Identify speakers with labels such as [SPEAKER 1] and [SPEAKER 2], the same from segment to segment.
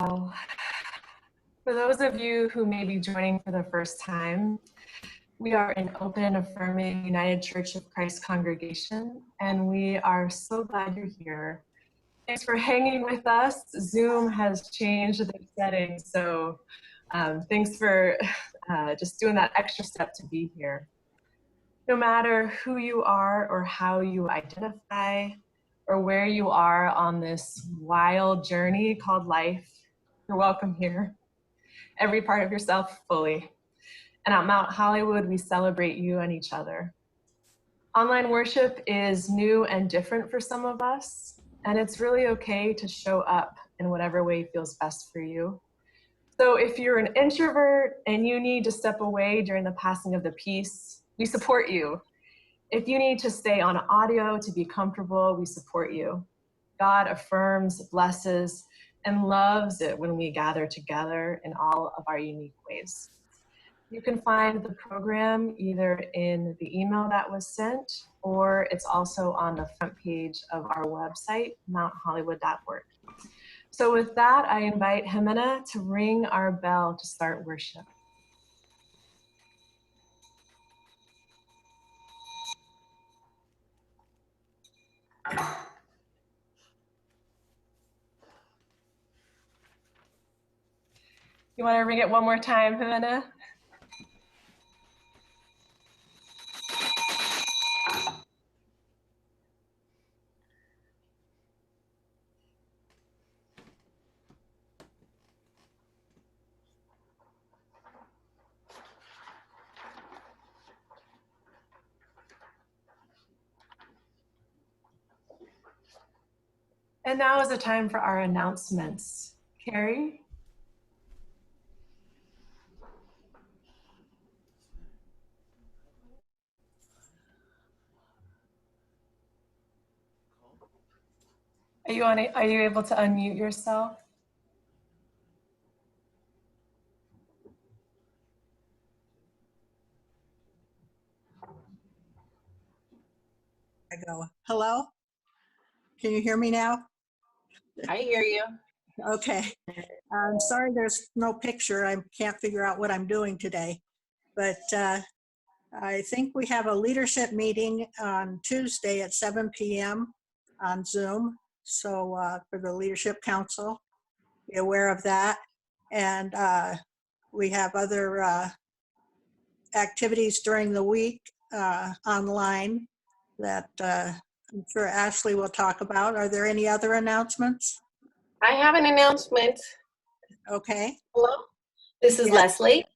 [SPEAKER 1] Well, for those of you who may be joining for the first time, we are an open and affirming United Church of Christ congregation, and we are so glad you're here. Thanks for hanging with us. Zoom has changed the settings, so thanks for just doing that extra step to be here. No matter who you are or how you identify or where you are on this wild journey called life, you're welcome here. Every part of yourself fully. And at Mount Hollywood, we celebrate you and each other. Online worship is new and different for some of us, and it's really okay to show up in whatever way feels best for you. So if you're an introvert and you need to step away during the passing of the peace, we support you. If you need to stay on audio to be comfortable, we support you. God affirms, blesses, and loves it when we gather together in all of our unique ways. You can find the program either in the email that was sent, or it's also on the front page of our website, mounthollywood.org. So with that, I invite Jimena to ring our bell to start worship. You want to ring it one more time, Jimena? And now is the time for our announcements. Carrie? Are you able to unmute yourself?
[SPEAKER 2] I go, hello? Can you hear me now?
[SPEAKER 3] I hear you.
[SPEAKER 2] Okay. I'm sorry there's no picture. I can't figure out what I'm doing today. But I think we have a leadership meeting on Tuesday at 7 p.m. on Zoom. So for the Leadership Council, be aware of that. And we have other activities during the week online that I'm sure Ashley will talk about. Are there any other announcements?
[SPEAKER 3] I have an announcement.
[SPEAKER 2] Okay.
[SPEAKER 3] Hello, this is
[SPEAKER 2] Yes.
[SPEAKER 3] Leslie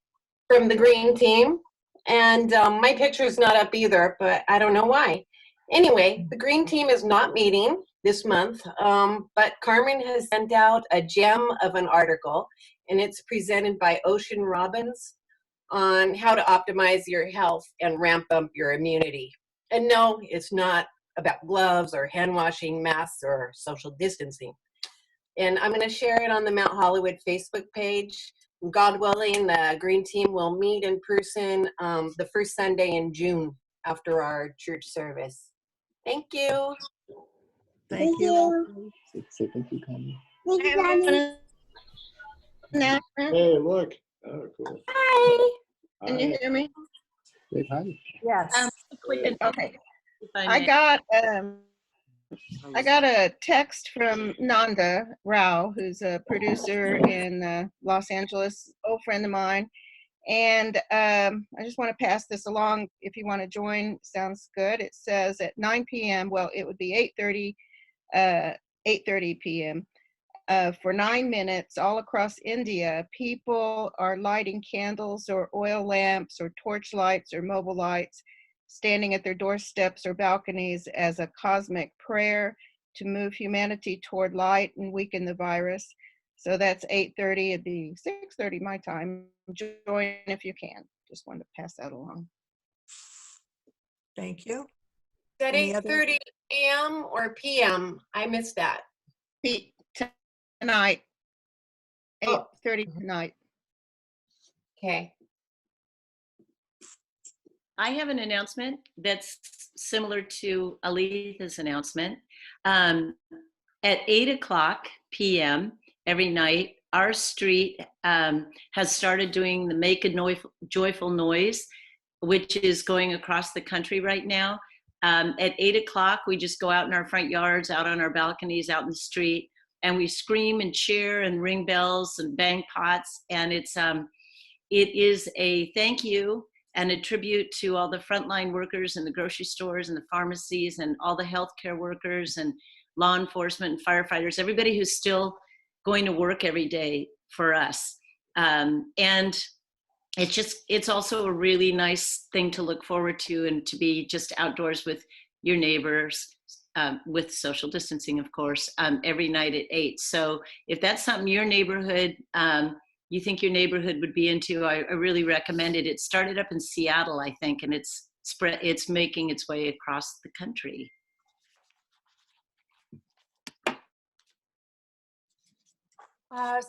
[SPEAKER 3] from the Green Team. And my picture is not up either, but I don't know why. Anyway, the Green Team is not meeting this month, but Carmen has sent out a gem of an article, and it's presented by Ocean Robbins on how to optimize your health and ramp up your immunity. And no, it's not about gloves or hand washing, masks, or social distancing. And I'm going to share it on the Mount Hollywood Facebook page. God willing, the Green Team will meet in person the first Sunday in June after our church service. Thank you.
[SPEAKER 2] Thank you.
[SPEAKER 4] Say thank you, Connie.
[SPEAKER 3] Hi.
[SPEAKER 4] Hey, look. Oh, cool.
[SPEAKER 3] Can you hear me?
[SPEAKER 4] Say hi.
[SPEAKER 2] Yes.
[SPEAKER 3] Okay. I got a text from Nanda Rao, who's a producer in Los Angeles, old friend of mine. And I just want to pass this along if you want to join. Sounds good. It says at 9 p.m., well, it would be 8:30 p.m. For 9 minutes all across India, people are lighting candles or oil lamps or torch lights or mobile lights, standing at their doorsteps or balconies as a cosmic prayer to move humanity toward light and weaken the virus. So that's 8:30. It'd be 6:30 my time. Join if you can. Just wanted to pass that along.
[SPEAKER 2] Thank you.
[SPEAKER 3] Is that
[SPEAKER 2] Any other-
[SPEAKER 3] 8:30 a.m. or p.m.? I missed that. Tonight. 8:30 tonight. Okay.
[SPEAKER 5] I have an announcement that's similar to Aletha's announcement. At 8 o'clock p.m. every night, our street has started doing the Make a Joyful Noise, which is going across the country right now. At 8 o'clock, we just go out in our front yards, out on our balconies, out in the street, and we scream and cheer and ring bells and bang pots. And it is a thank you and a tribute to all the frontline workers in the grocery stores and the pharmacies and all the healthcare workers and law enforcement and firefighters, everybody who's still going to work every day for us. And it's also a really nice thing to look forward to, and to be just outdoors with your neighbors, with social distancing, of course, every night at 8. So if that's something your neighborhood, you think your neighborhood would be into, I really recommend it. It started up in Seattle, I think, and it's making its way across the country.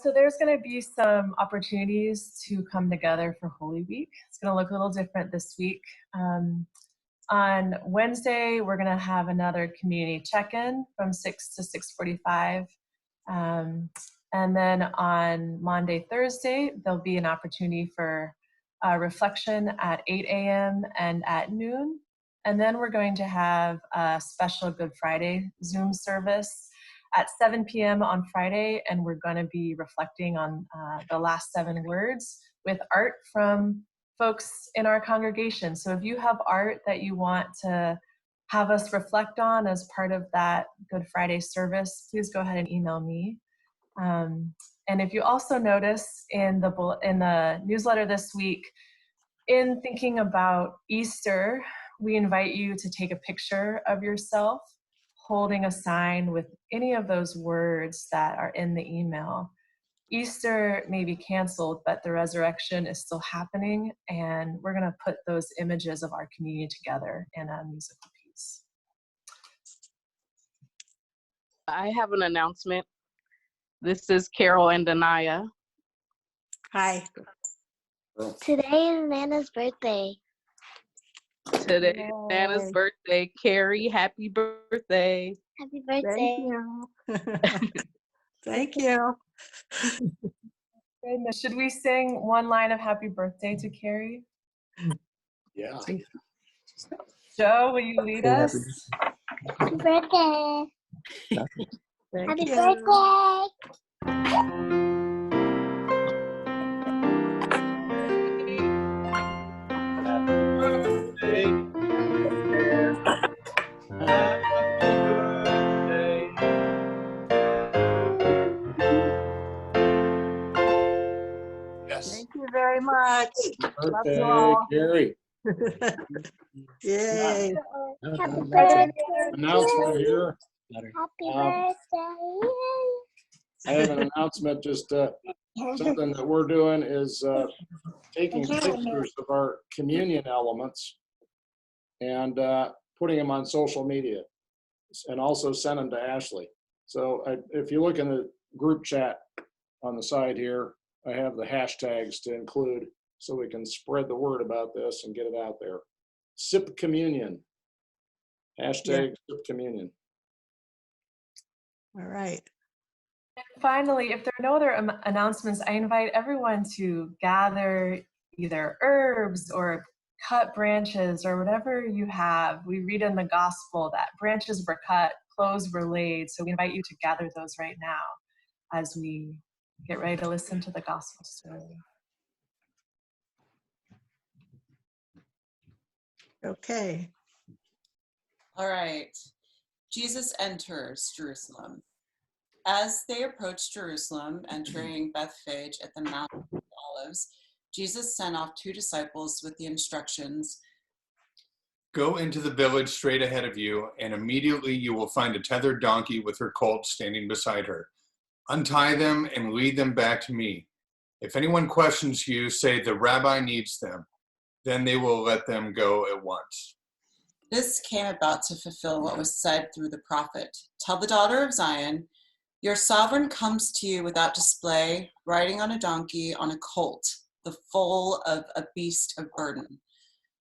[SPEAKER 1] So there's going to be some opportunities to come together for Holy Week. It's going to look a little different this week. On Wednesday, we're going to have another community check-in from 6 to 6:45. And then on Monday, Thursday, there'll be an opportunity for reflection at 8 a.m. and at noon. And then we're going to have a special Good Friday Zoom service at 7 p.m. on Friday, and we're going to be reflecting on the last 7 words with art from folks in our congregation. So if you have art that you want to have us reflect on as part of that Good Friday service, please go ahead and email me. And if you also notice in the newsletter this week, in thinking about Easter, we invite you to take a picture of yourself holding a sign with any of those words that are in the email. Easter may be canceled, but the resurrection is still happening, and we're going to put those images of our community together in a musical piece.
[SPEAKER 6] I have an announcement. This is Carol and Anaya.
[SPEAKER 2] Hi.
[SPEAKER 7] Today is Nana's birthday.
[SPEAKER 6] Today is
[SPEAKER 2] Yay.
[SPEAKER 6] Nana's birthday. Carrie, happy birthday.
[SPEAKER 7] Happy
[SPEAKER 2] Thank
[SPEAKER 7] birthday.
[SPEAKER 2] you. Thank you.
[SPEAKER 1] Goodness, should we sing one line of happy birthday to Carrie?
[SPEAKER 4] Yeah.
[SPEAKER 1] Joe, will you lead us?
[SPEAKER 7] Happy birthday.
[SPEAKER 2] Thank
[SPEAKER 7] Happy
[SPEAKER 2] you.
[SPEAKER 7] birthday.
[SPEAKER 4] Yes.
[SPEAKER 2] Thank you very much. Love you
[SPEAKER 4] Birthday,
[SPEAKER 2] all.
[SPEAKER 4] Carrie.
[SPEAKER 2] Yay.
[SPEAKER 7] Happy birthday.
[SPEAKER 4] Announcement here.
[SPEAKER 7] Happy birthday.
[SPEAKER 4] I have an announcement, just something that we're doing is taking pictures of our communion elements and putting them on social media, and also send them to Ashley. So if you look in the group chat on the side here, I have the hashtags to include so we can spread the word about this and get it out there. Sip Communion. Hashtag Sip Communion.
[SPEAKER 2] All right.
[SPEAKER 1] And finally, if there are no other announcements, I invite everyone to gather either herbs or cut branches or whatever you have. We read in the gospel that branches were cut, clothes were laid. So we invite you to gather those right now as we get ready to listen to the gospel story.
[SPEAKER 2] Okay.
[SPEAKER 8] All right. Jesus enters Jerusalem. As they approached Jerusalem, entering Bethphage at the Mount of Olives, Jesus sent off 2 disciples with the instructions,
[SPEAKER 9] "Go into the village straight ahead of you, and immediately you will find a tethered donkey with her colt standing beside her. Untie them and lead them back to me. If anyone questions you, say the rabbi needs them. Then they will let them go at once."
[SPEAKER 8] This came about to fulfill what was said through the prophet. Tell the daughter of Zion, your sovereign comes to you without display, riding on a donkey, on a colt, the foal of a beast of burden.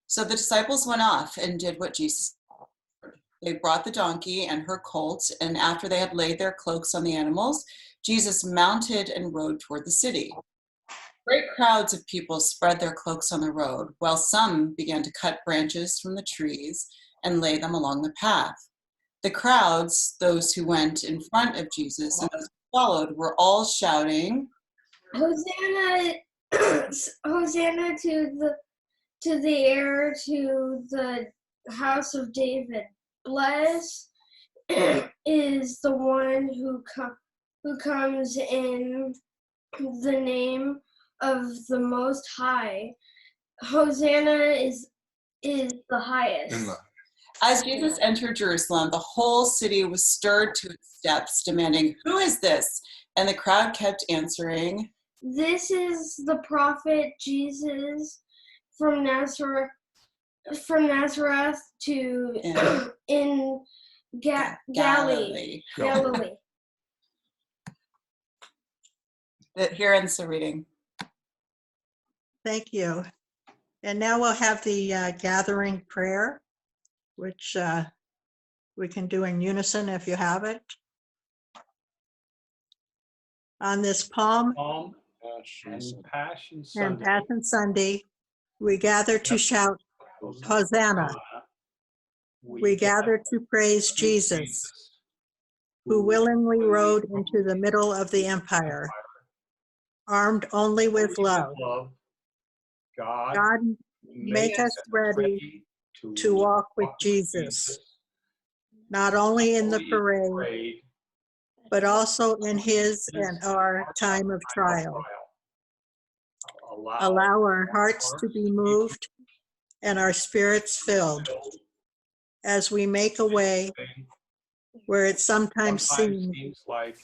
[SPEAKER 8] So the disciples went off and did what Jesus ordered. They brought the donkey and her colt, and after they had laid their cloaks on the animals, Jesus mounted and rode toward the city. Great crowds of people spread their cloaks on the road, while some began to cut branches from the trees and lay them along the path. The crowds, those who went in front of Jesus and those who followed, were all shouting,
[SPEAKER 7] Hosanna, Hosanna to the heir to the house of David. Blessed is the one who comes in the name of the Most High. Hosanna is the highest.
[SPEAKER 8] As Jesus entered Jerusalem, the whole city was stirred to its depths, demanding, "Who is this?" And the crowd kept answering,
[SPEAKER 7] This is the prophet Jesus from Nazareth to in Galilee.
[SPEAKER 8] Here ends the reading.
[SPEAKER 2] Thank you. And now we'll have the gathering prayer, which we can do in unison if you have it. On this Palm
[SPEAKER 4] And
[SPEAKER 10] Passion
[SPEAKER 2] and Passion Sunday, we gather to shout, Hosanna. We gather to praise Jesus, who willingly rode into the middle of the empire, armed only with love. God, make us ready to walk with Jesus, not only in the parade, but also in his and our time of trial. Allow our hearts to be moved and our spirits filled as we make a way where it sometimes seems
[SPEAKER 10] like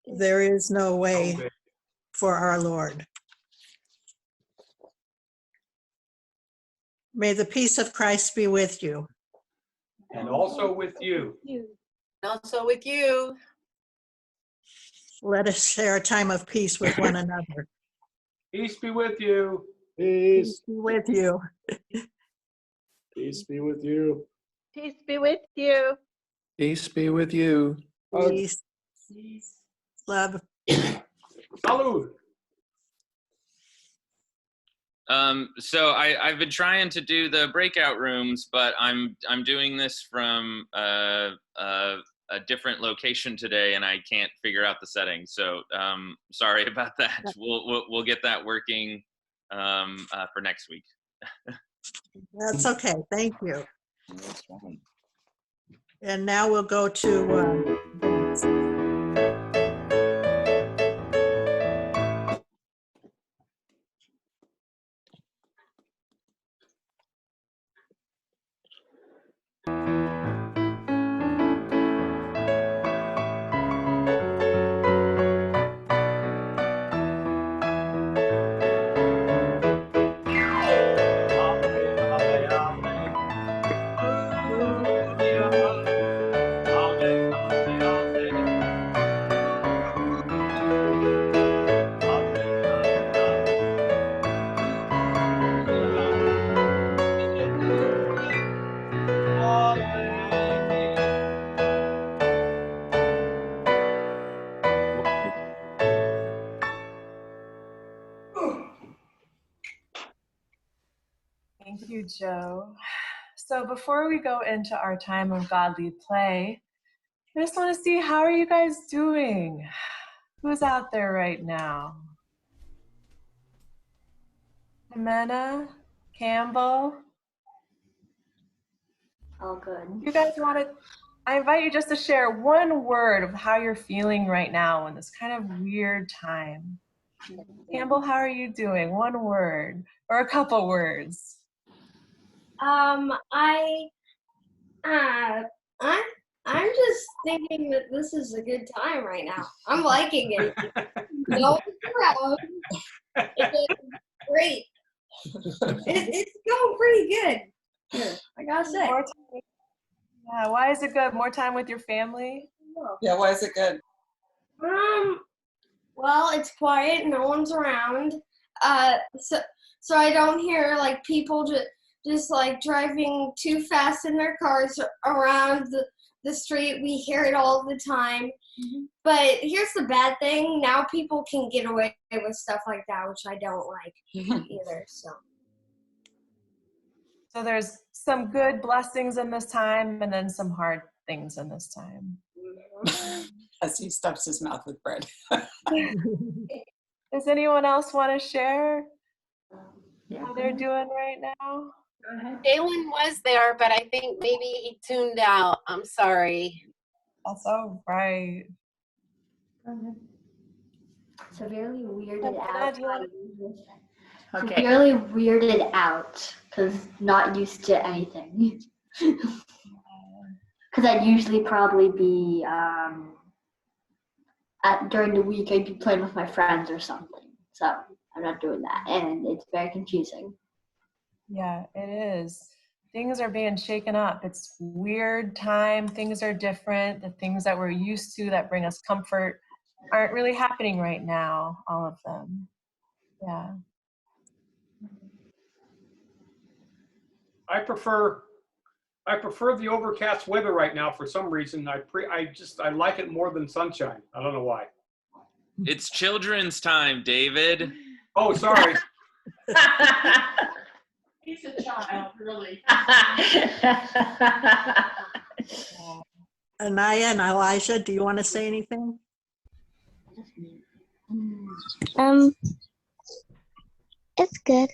[SPEAKER 2] there is no way for our Lord. May the peace of Christ be with you.
[SPEAKER 10] and also with you.
[SPEAKER 3] Also with you.
[SPEAKER 2] Let us share a time of peace with one another.
[SPEAKER 10] Peace be with you.
[SPEAKER 4] Peace.
[SPEAKER 2] Be with you.
[SPEAKER 4] Peace be with you.
[SPEAKER 6] Peace be with you.
[SPEAKER 11] Peace be with you.
[SPEAKER 2] Peace. Love.
[SPEAKER 10] Salud.
[SPEAKER 12] So I've been trying to do the breakout rooms, but I'm doing this from a different location today, and I can't figure out the settings. So sorry about that. We'll get that working for next week.
[SPEAKER 2] That's okay. Thank you. And now we'll go to
[SPEAKER 1] Thank you, Joe. So before we go into our time of godly play, I just want to see, how are you guys doing? Who's out there right now? Jimena, Campbell?
[SPEAKER 7] All good.
[SPEAKER 1] You guys want to, I invite you just to share one word of how you're feeling right now in this kind of weird time. Campbell, how are you doing? One word or a couple words.
[SPEAKER 7] I'm just thinking that this is a good time right now. I'm liking it. No crowd. It's great. It's going pretty good. Here, I gotta say.
[SPEAKER 1] More time. Yeah, why is it good? More time with your family?
[SPEAKER 8] Yeah, why is it good?
[SPEAKER 7] Well, it's quiet. No one's around. So I don't hear like people just like driving too fast in their cars around the street. We hear it all the time. But here's the bad thing. Now people can get away with stuff like that, which I don't like either.
[SPEAKER 1] So there's some good blessings in this time and then some hard things in this time.
[SPEAKER 8] As he stuffs his mouth with bread.
[SPEAKER 1] Does anyone else want to share how they're doing right now?
[SPEAKER 3] Jalen was there, but I think maybe he tuned out. I'm sorry.
[SPEAKER 1] That's all right.
[SPEAKER 13] Severely weirded out.
[SPEAKER 1] Glad you
[SPEAKER 13] Okay. Severely weirded out because not used to anything. Because I'd usually probably be during the week I'd be playing with my friends or something. So I'm not doing that, and it's very confusing.
[SPEAKER 1] Yeah, it is. Things are being shaken up. It's weird time. Things are different. The things that we're used to that bring us comfort aren't really happening right now, all of them. Yeah.
[SPEAKER 10] I prefer the overcast weather right now for some reason. I like it more than sunshine. I don't know why.
[SPEAKER 12] It's children's time, David.
[SPEAKER 10] Oh, sorry.
[SPEAKER 14] He's a child, really.
[SPEAKER 2] Anaya and Elijah, do you want to say anything?
[SPEAKER 15] It's good.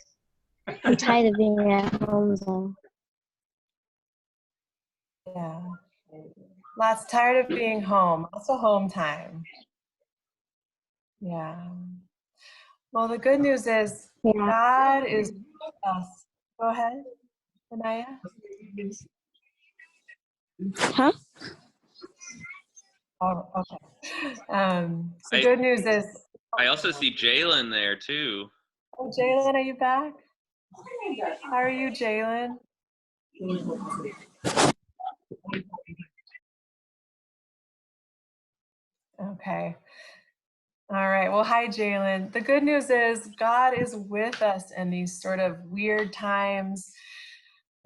[SPEAKER 15] I'm tired of being at home though.
[SPEAKER 1] Yeah. Lots tired of being home. Also home time. Yeah. Well, the good news is God is with us. Go ahead, Anaya.
[SPEAKER 15] Huh?
[SPEAKER 1] Oh, okay. The good news is.
[SPEAKER 12] I also see Jalen there too.
[SPEAKER 1] Oh, Jalen, are you back? How are you, Jalen? Okay. All right. Well, hi, Jalen. The good news is God is with us in these sort of weird times,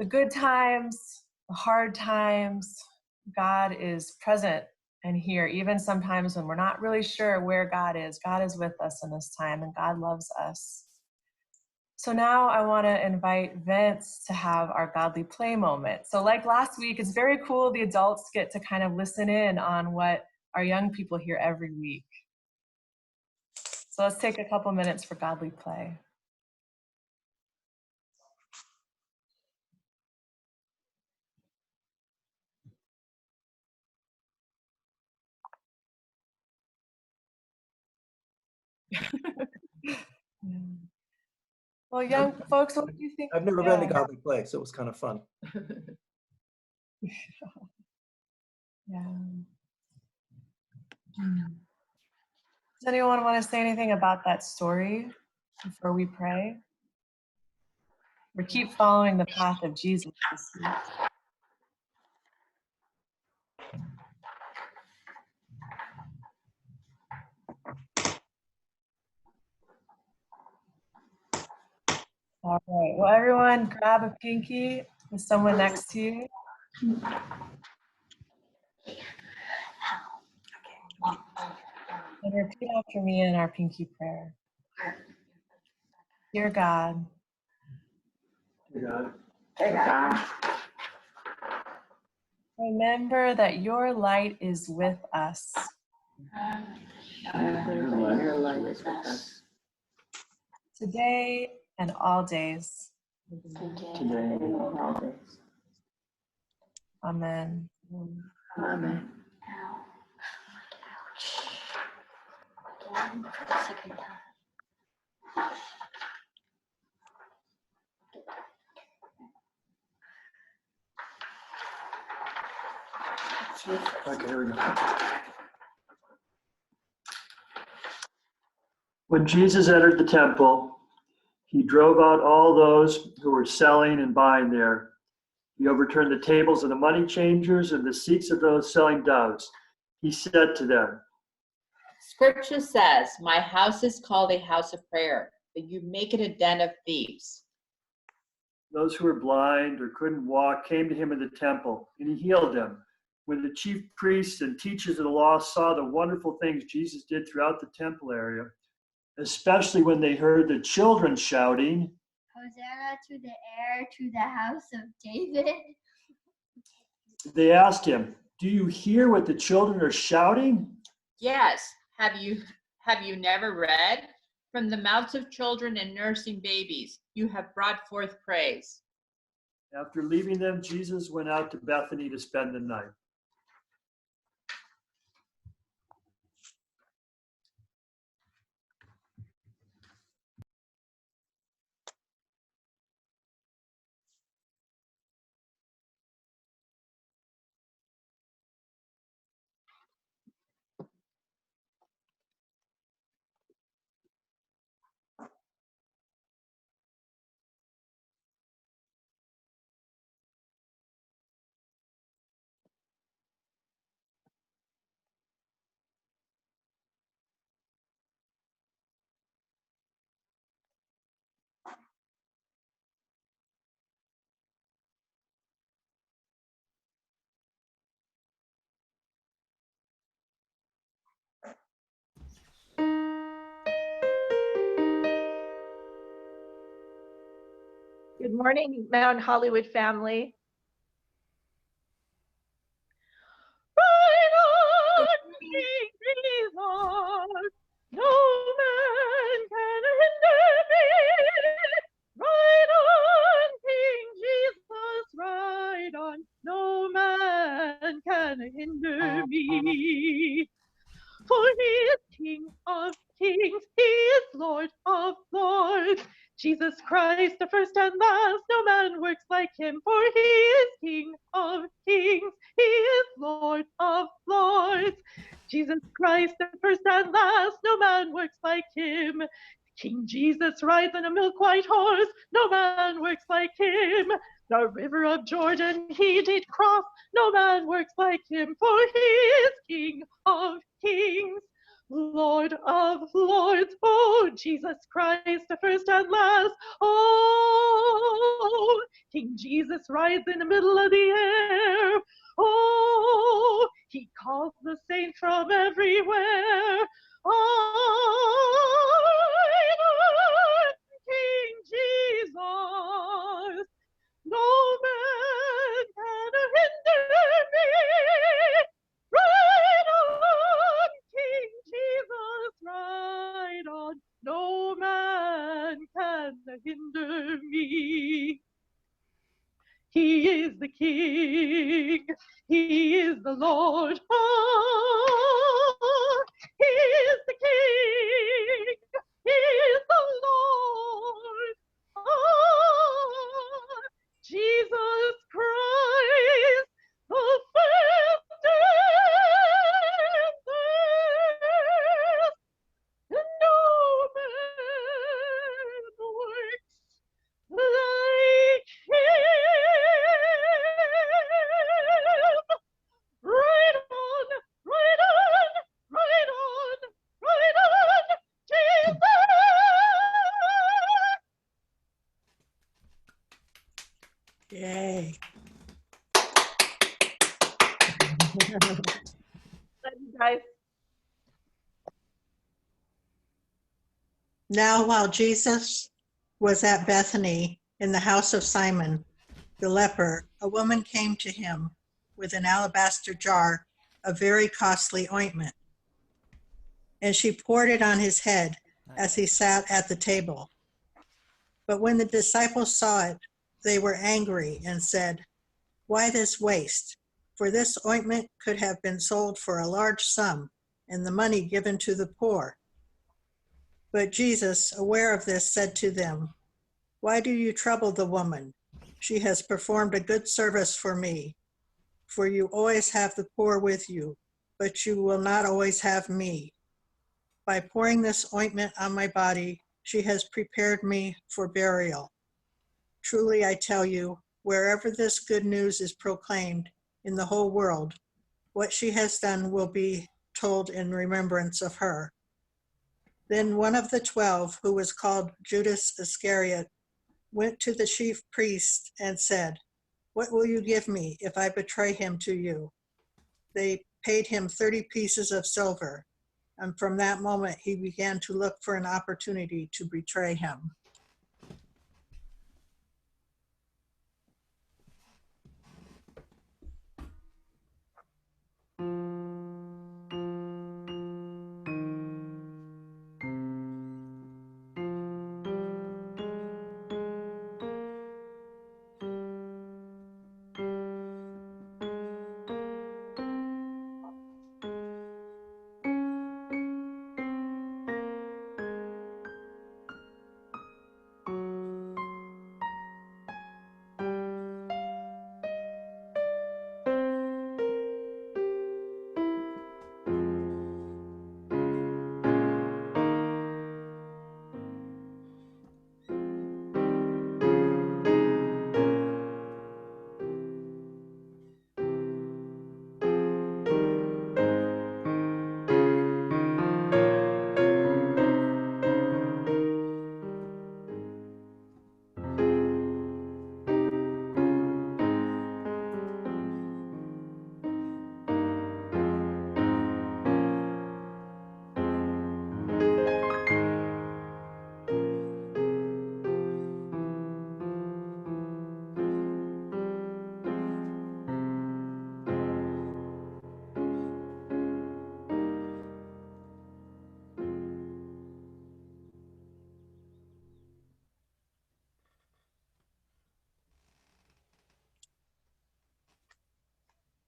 [SPEAKER 1] the good times, the hard times. God is present and here, even sometimes when we're not really sure where God is with us in this time, and God loves us. So now I want to invite Vince to have our godly play moment. So like last week, it's very cool. The adults get to kind of listen in on what our young people hear every week. So let's take a couple minutes for godly play. Well, young folks, what do you think?
[SPEAKER 11] I've never been to Godly Play, so it was kind of fun.
[SPEAKER 1] Yeah. Does anyone want to say anything about that story before we pray? We keep following the path of Jesus this week. All right. Well, everyone, grab a pinky with someone next to you. And repeat after me in our pinky prayer. Dear God.
[SPEAKER 11] Dear
[SPEAKER 14] God.
[SPEAKER 1] Remember that your light is with us.
[SPEAKER 14] Your light is with us.
[SPEAKER 1] Today and all days.
[SPEAKER 14] Today and all days.
[SPEAKER 1] Amen.
[SPEAKER 14] Amen.
[SPEAKER 13] Second time.
[SPEAKER 11] Okay, here we go. When Jesus entered the temple, he drove out all those who were selling and buying there. He overturned the tables of the money changers and the seats of those selling doves. He said to them,
[SPEAKER 14] Scripture says, my house is called a house of prayer, but you make it a den of thieves.
[SPEAKER 11] those who were blind or couldn't walk came to him in the temple, and he healed them. When the chief priests and teachers of the law saw the wonderful things Jesus did throughout the temple area, especially when they heard the children shouting,
[SPEAKER 13] Hosanna to the heir to the house of David.
[SPEAKER 11] they asked him, "Do you hear what the children are shouting?"
[SPEAKER 14] Yes. Have you never read? From the mouths of children and nursing babies, you have brought forth praise.
[SPEAKER 11] After leaving them, Jesus went out to Bethany to spend the night.
[SPEAKER 16] Good morning, Mount Hollywood family. Right on, King Jesus, no man can hinder me. Right on, King Jesus, right on, no man can hinder me. For he is King of kings, he is Lord of lords. Jesus Christ, the first and last, no man works like him, for he is King of kings, he is Lord of lords. Jesus Christ, the first and last, no man works like him. King Jesus rides on a milk-white horse, no man works like him. The river of Jordan he did cross, no man works like him, for he is King of kings, Lord of lords. Oh, Jesus Christ, the first and last. Oh, King Jesus rides in the middle of the air. Oh, he calls the saints from everywhere. Oh, King Jesus, no man can hinder me. Ride on, King Jesus, ride on. No man can hinder me. He is the King. He is the Lord. Oh, he is the King. He is the Lord. Oh, Jesus Christ, the first and last. No man works like him. Right on, right on, right on, right on, Jesus.
[SPEAKER 2] Yay.
[SPEAKER 16] Love you guys.
[SPEAKER 2] Now, while Jesus was at Bethany in the house of Simon the leper, a woman came to him with an alabaster jar of very costly ointment, and she poured it on his head as he sat at the table. But when the disciples saw it, they were angry and said, "Why this waste? For this ointment could have been sold for a large sum and the money given to the poor." But Jesus, aware of this, said to them, "Why do you trouble the woman? She has performed a good service for me. For you always have the poor with you, but you will not always have me. By pouring this ointment on my body, she has prepared me for burial. Truly, I tell you, wherever this good news is proclaimed in the whole world, what she has done will be told in remembrance of her." Then one of the 12, who was called Judas Iscariot, went to the chief priest and said, "What will you give me if I betray him to you?" they paid him 30 pieces of silver. And from that moment, he began to look for an opportunity to betray him.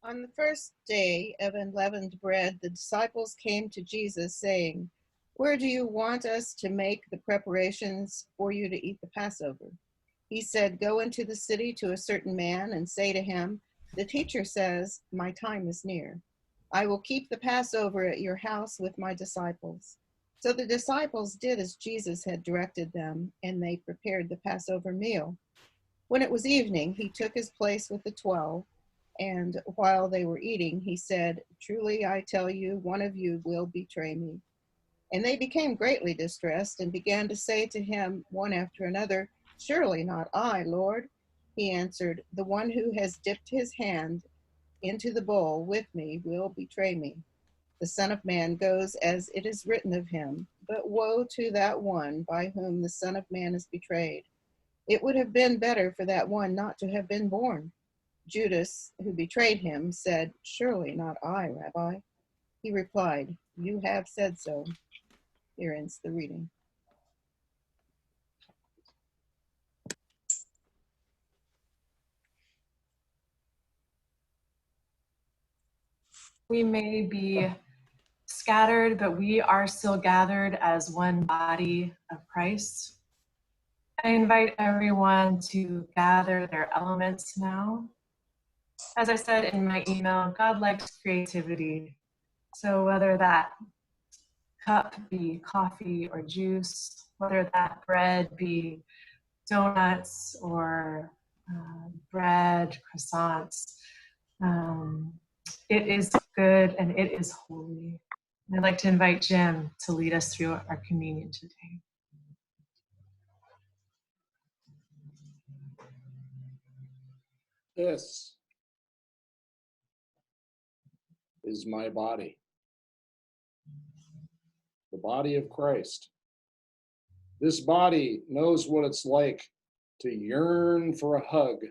[SPEAKER 17] On the first day of unleavened bread, the disciples came to Jesus saying, "Where do you want us to make the preparations for you to eat the Passover?" He said, "Go into the city to a certain man and say to him, 'The teacher says, my time is near. I will keep the Passover at your house with my disciples.'" So the disciples did as Jesus had directed them, and they prepared the Passover meal. When it was evening, he took his place with the 12. And while they were eating, he said, "Truly I tell you, one of you will betray me." And they became greatly distressed and began to say to him one after another, "Surely not I, Lord." He answered, "The one who has dipped his hand into the bowl with me will betray me. The Son of Man goes as it is written of him, but woe to that one by whom the Son of Man is betrayed. It would have been better for that one not to have been born." Judas, who betrayed him, said, "Surely not I, Rabbi." He replied, "You have said so." Here ends the reading.
[SPEAKER 1] We may be scattered, but we are still gathered as one body of Christ. I invite everyone to gather their elements now. As I said in my email, God likes creativity. So whether that cup be coffee or juice, whether that bread be donuts or bread, croissants, it is good and it is holy. I'd like to invite Jim to lead us through our communion today.
[SPEAKER 4] This is my body, the body of Christ. This body knows what it's like to yearn for a hug,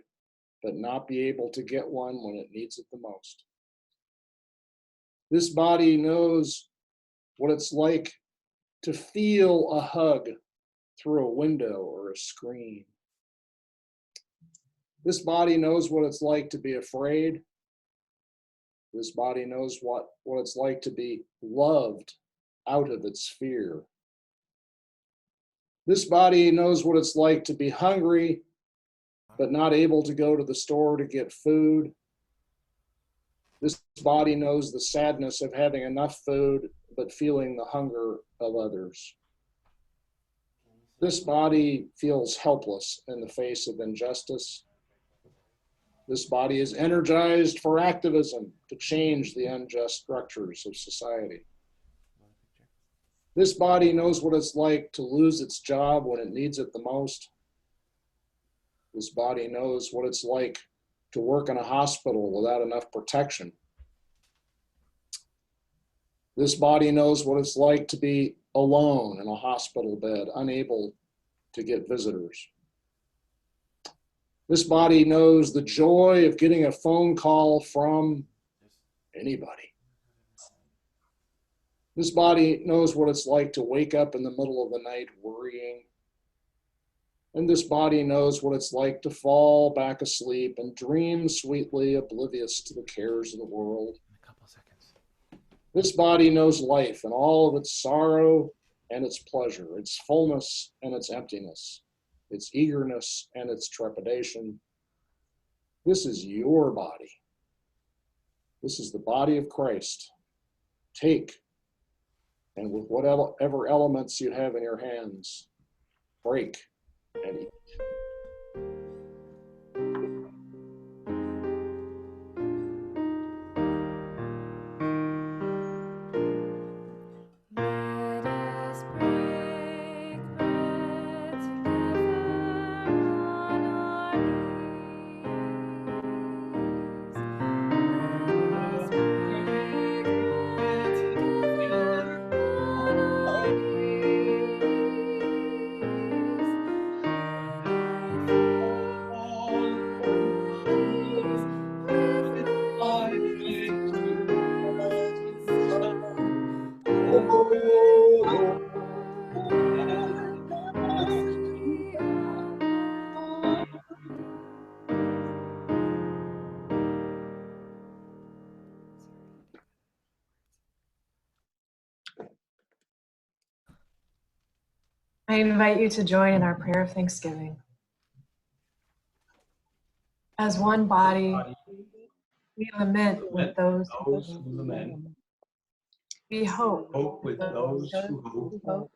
[SPEAKER 4] but not be able to get one when it needs it the most. This body knows what it's like to feel a hug through a window or a screen. This body knows what it's like to be afraid. This body knows what it's like to be loved out of its fear. This body knows what it's like to be hungry, but not able to go to the store to get food. This body knows the sadness of having enough food, but feeling the hunger of others. This body feels helpless in the face of injustice. This body is energized for activism to change the unjust structures of society. This body knows what it's like to lose its job when it needs it the most. This body knows what it's like to work in a hospital without enough protection. This body knows what it's like to be alone in a hospital bed, unable to get visitors. This body knows the joy of getting a phone call from anybody. This body knows what it's like to wake up in the middle of the night worrying. And this body knows what it's like to fall back asleep and dream sweetly, oblivious to the cares of the world. This body knows life and all of its sorrow and its pleasure, its fullness and its emptiness, its eagerness and its trepidation. This is your body. This is the body of Christ. Take, and with whatever elements you have in your hands, break and eat.
[SPEAKER 1] I invite you to join in our prayer of thanksgiving. As one body, we lament with those
[SPEAKER 10] who lament.
[SPEAKER 1] we hope
[SPEAKER 10] With those who hope.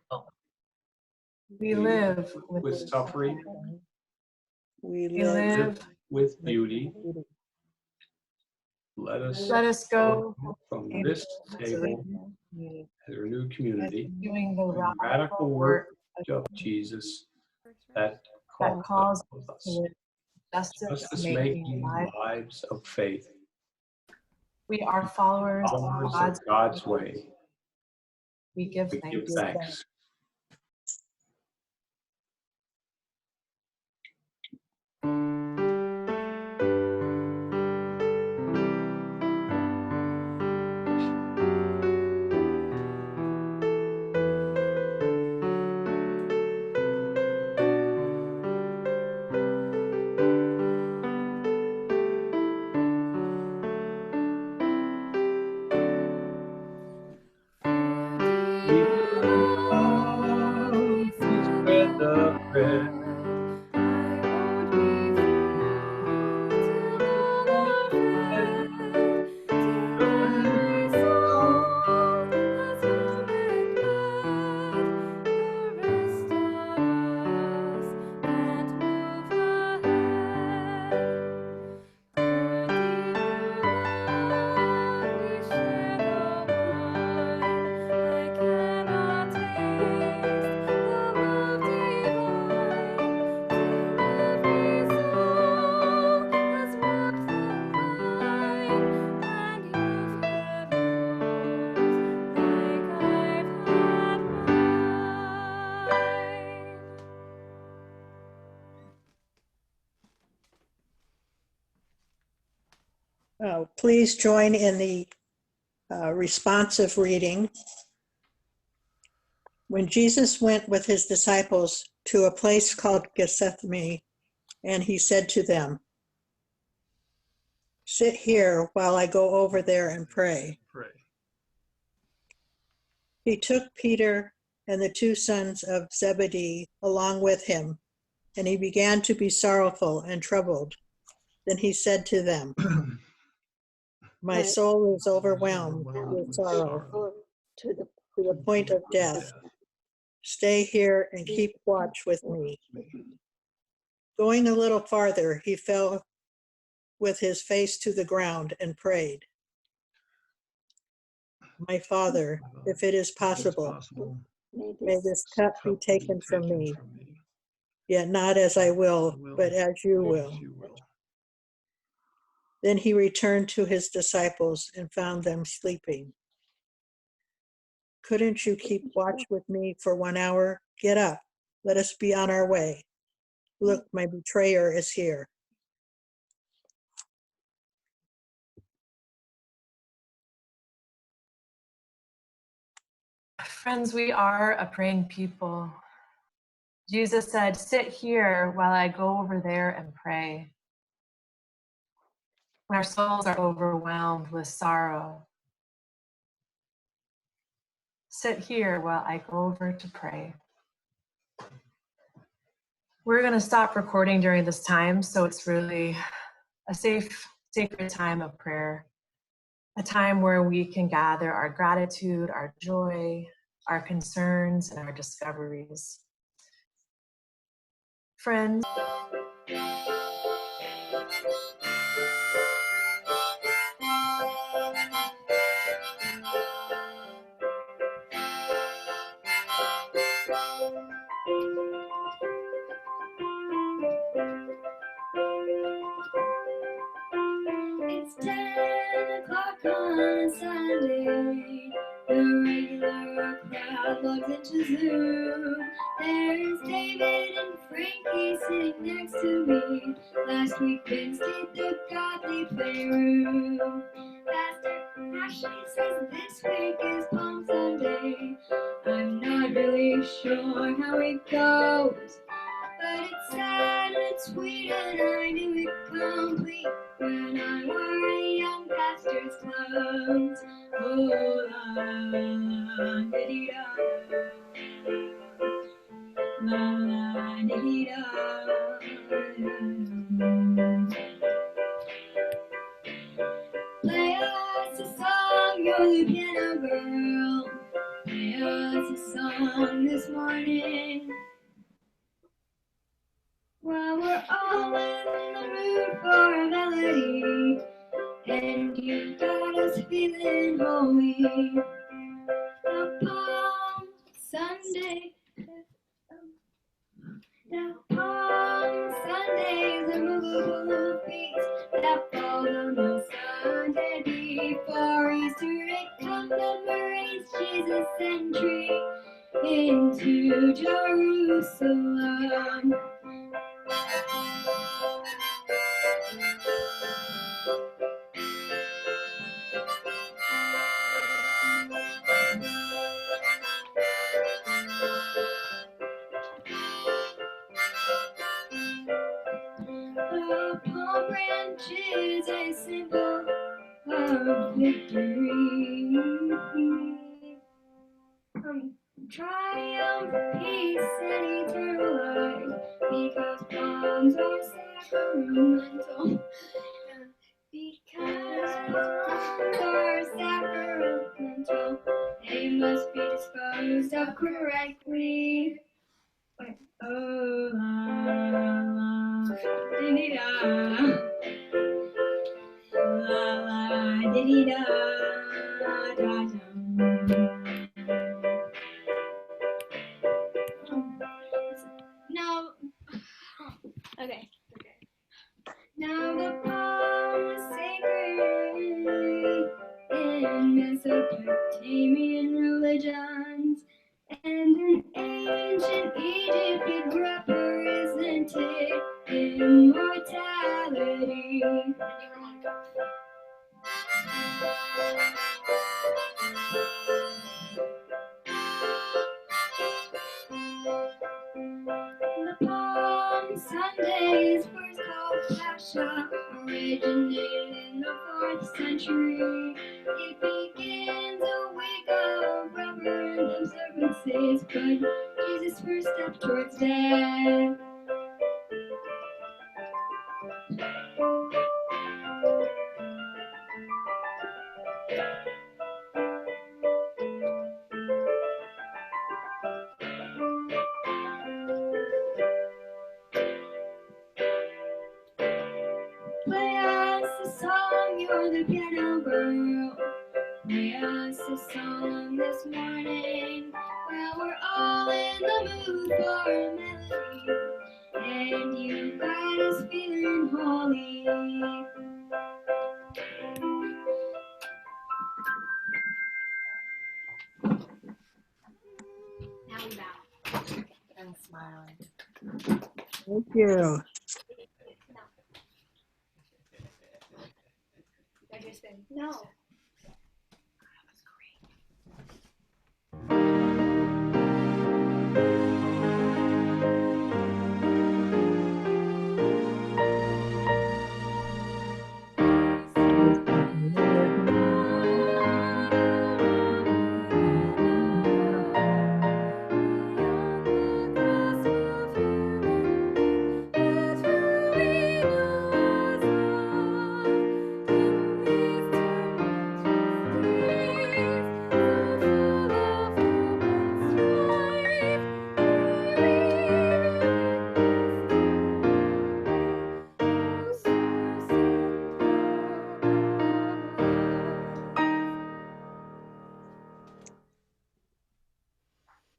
[SPEAKER 1] we live
[SPEAKER 10] with suffering.
[SPEAKER 2] We
[SPEAKER 1] live
[SPEAKER 10] with beauty. Let us
[SPEAKER 1] go
[SPEAKER 10] from this table as a new community,
[SPEAKER 1] doing the
[SPEAKER 10] the radical work of Jesus that calls us
[SPEAKER 1] to
[SPEAKER 10] justice-making lives of faith.
[SPEAKER 1] We are followers of
[SPEAKER 10] God's way.
[SPEAKER 1] We give
[SPEAKER 10] thanks. The bread.
[SPEAKER 2] Please join in the responsive reading. When Jesus went with his disciples to a place called Gethsemane, and he said to them, "Sit here while I go over there and pray." He took Peter and the two sons of Zebedee along with him, and he began to be sorrowful and troubled. Then he said to them, "My soul is overwhelmed with sorrow to the point of death. Stay here and keep watch with me." Going a little farther, he fell with his face to the ground and prayed, "My Father, if it is possible, may this cup be taken from me. Yet not as I will, but as you will." Then he returned to his disciples and found them sleeping. Couldn't you keep watch with me for 1 hour? Get up. Let us be on our way. Look, my betrayer is here.
[SPEAKER 1] Friends, we are a praying people. Jesus said, sit here while I go over there and pray. When our souls are overwhelmed with sorrow, sit here while I go over to pray. We're going to stop recording during this time, so it's really a safe, sacred time of prayer, a time where we can gather our gratitude, our joy, our concerns, and our discoveries. Friends,
[SPEAKER 18] it's 10 o'clock on a Sunday. The regular crowd logs into Zoom. There's David and Frankie sitting next to me. Last week Vince did the godly playroom. Pastor Ashley says this week is Palm Sunday. I'm not really sure how it goes, but it's sad and it's sweet, and I knew it complete when I wore a young pastor's clothes. Oh, la, la, diddy-da, la, la, diddy-da. Play us a song, you're the piano girl. Play us a song this morning. Well, we're all in the mood for a melody, and you got us feeling holy. Now Palm Sunday, now Palm Sunday is a movable feast that falls on the Sunday before Easter. It commemorates Jesus' entry into Jerusalem. The palm branch is a symbol of victory. Triumph, peace, and eternal life, because palms are sacramental. Because palms are sacramental, they must be disposed of correctly. Wait. Oh, la, la, diddy-da. La, la, diddy-da, da-da. Now, okay. Now the palm was sacred in Mesopotamian religions, and in ancient Egypt it represented immortality. The Palm Sunday is first called Pascha, originated in the 4th century. It begins a week of reverent observances, but Jesus' first step towards death. Play us a song, you're the piano girl. Play us a song this morning. Well, we're all in the mood for a melody, and you got us feeling holy.
[SPEAKER 2] Thank you.
[SPEAKER 7] No.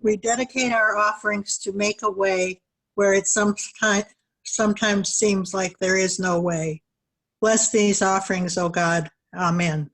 [SPEAKER 2] We dedicate our offerings to make a way where it sometimes seems like there is no way. Bless these offerings, O God. Amen.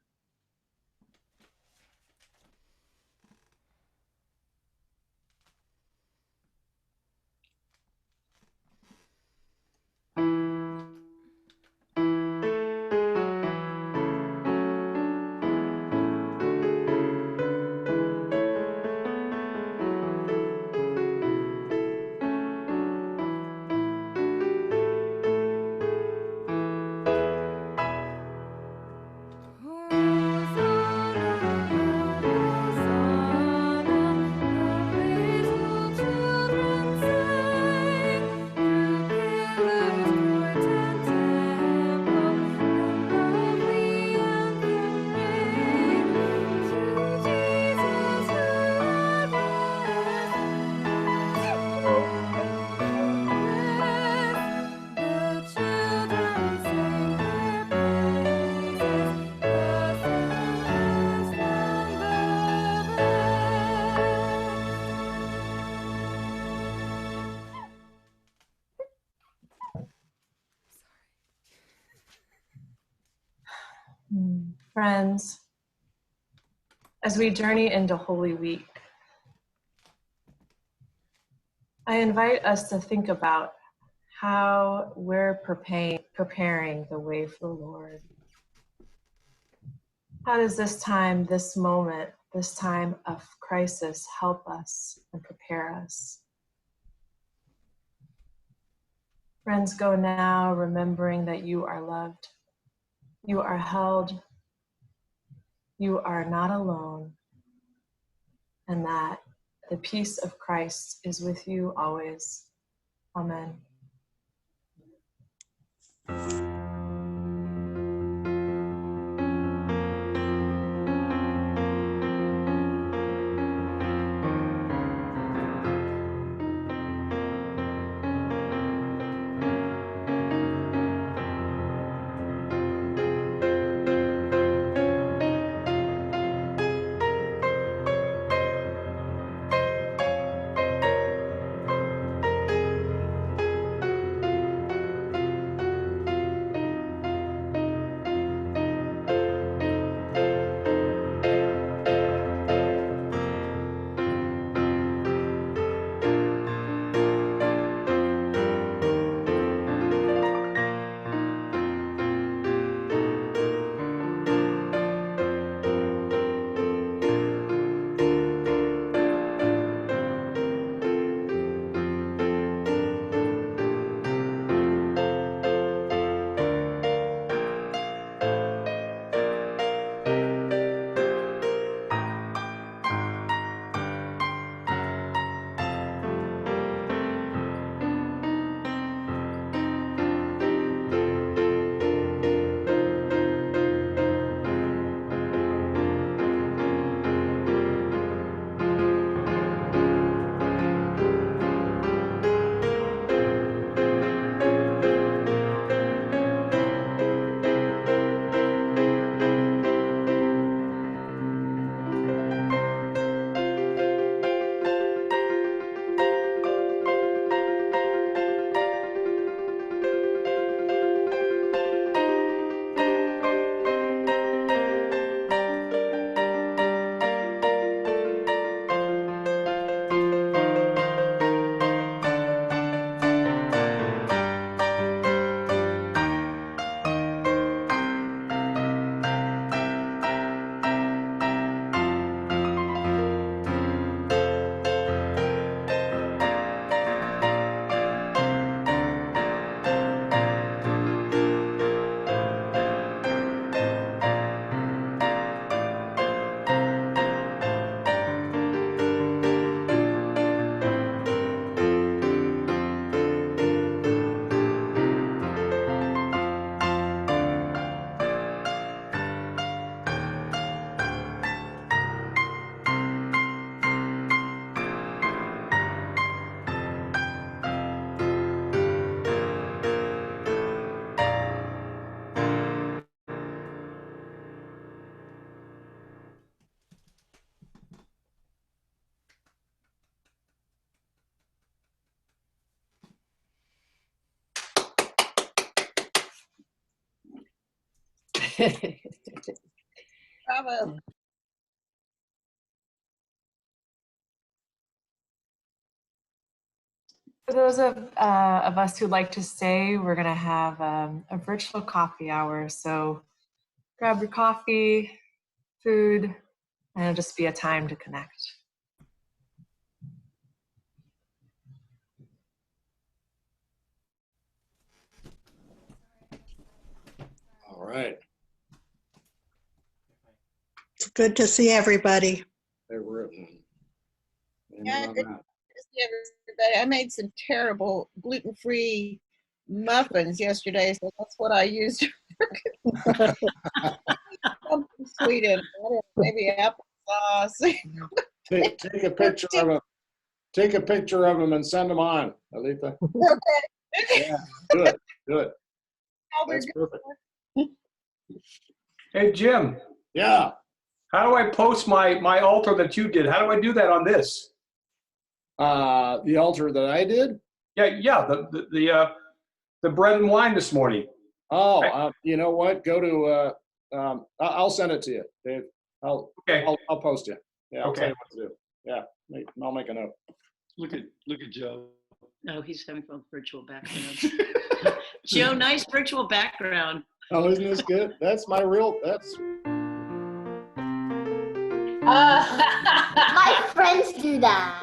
[SPEAKER 1] Friends, as we journey into Holy Week, I invite us to think about how we're preparing the way for the Lord. How does this time, this moment, this time of crisis help us and prepare us? Friends, go now remembering that you are loved, you are held, you are not alone, and that the peace of Christ is with you always. Amen.
[SPEAKER 17] Bravo.
[SPEAKER 1] For those of us who'd like to stay, we're going to have a virtual coffee hour. So grab your coffee, food, and it'll just be a time to connect.
[SPEAKER 4] All right.
[SPEAKER 2] It's good to see everybody.
[SPEAKER 4] They were.
[SPEAKER 17] Yeah, good to see everybody. I made some terrible gluten-free muffins yesterday, so that's what I used. Something sweet in it, maybe applesauce.
[SPEAKER 4] Take a picture of them. Take a picture of them and send them on, Alita.
[SPEAKER 17] Okay.
[SPEAKER 4] Yeah, do it. Do it. That's perfect.
[SPEAKER 10] Hey, Jim.
[SPEAKER 4] Yeah.
[SPEAKER 10] How do I post my altar that you did? How do I do that on this?
[SPEAKER 4] The altar that I did?
[SPEAKER 10] Yeah. The bread and wine this morning.
[SPEAKER 4] Oh, you know what? Go to. I'll send it to you, Dave. I'll post you. Yeah. I'll tell you what to do. Yeah. I'll make a note.
[SPEAKER 11] Look at Joe.
[SPEAKER 5] No, he's having a virtual background. Joe, nice virtual background.
[SPEAKER 4] Oh, isn't this good? That's my real. That's.
[SPEAKER 13] My friends do that.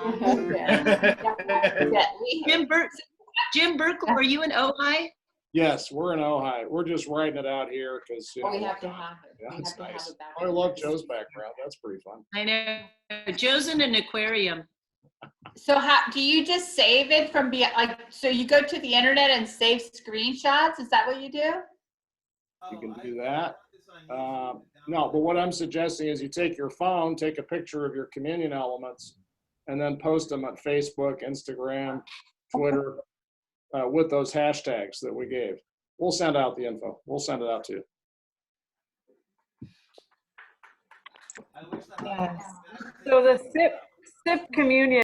[SPEAKER 5] Jim Burkle, are you in Ojai?
[SPEAKER 4] Yes, we're in Ojai. We're just writing it out here because.
[SPEAKER 3] We have to have it.
[SPEAKER 4] Yeah, that's nice. I love Joe's background. That's pretty fun.
[SPEAKER 5] I know. Joe's in an aquarium.
[SPEAKER 14] So how do you just save it from so you go to the internet and save screenshots? Is that what you do?
[SPEAKER 4] You can do that. No, but what I'm suggesting is you take your phone, take a picture of your communion elements, and then post them on Facebook, Instagram, Twitter, with those hashtags that we gave. We'll send out the info. We'll send it out to you.
[SPEAKER 1] Yes. So the SIP communion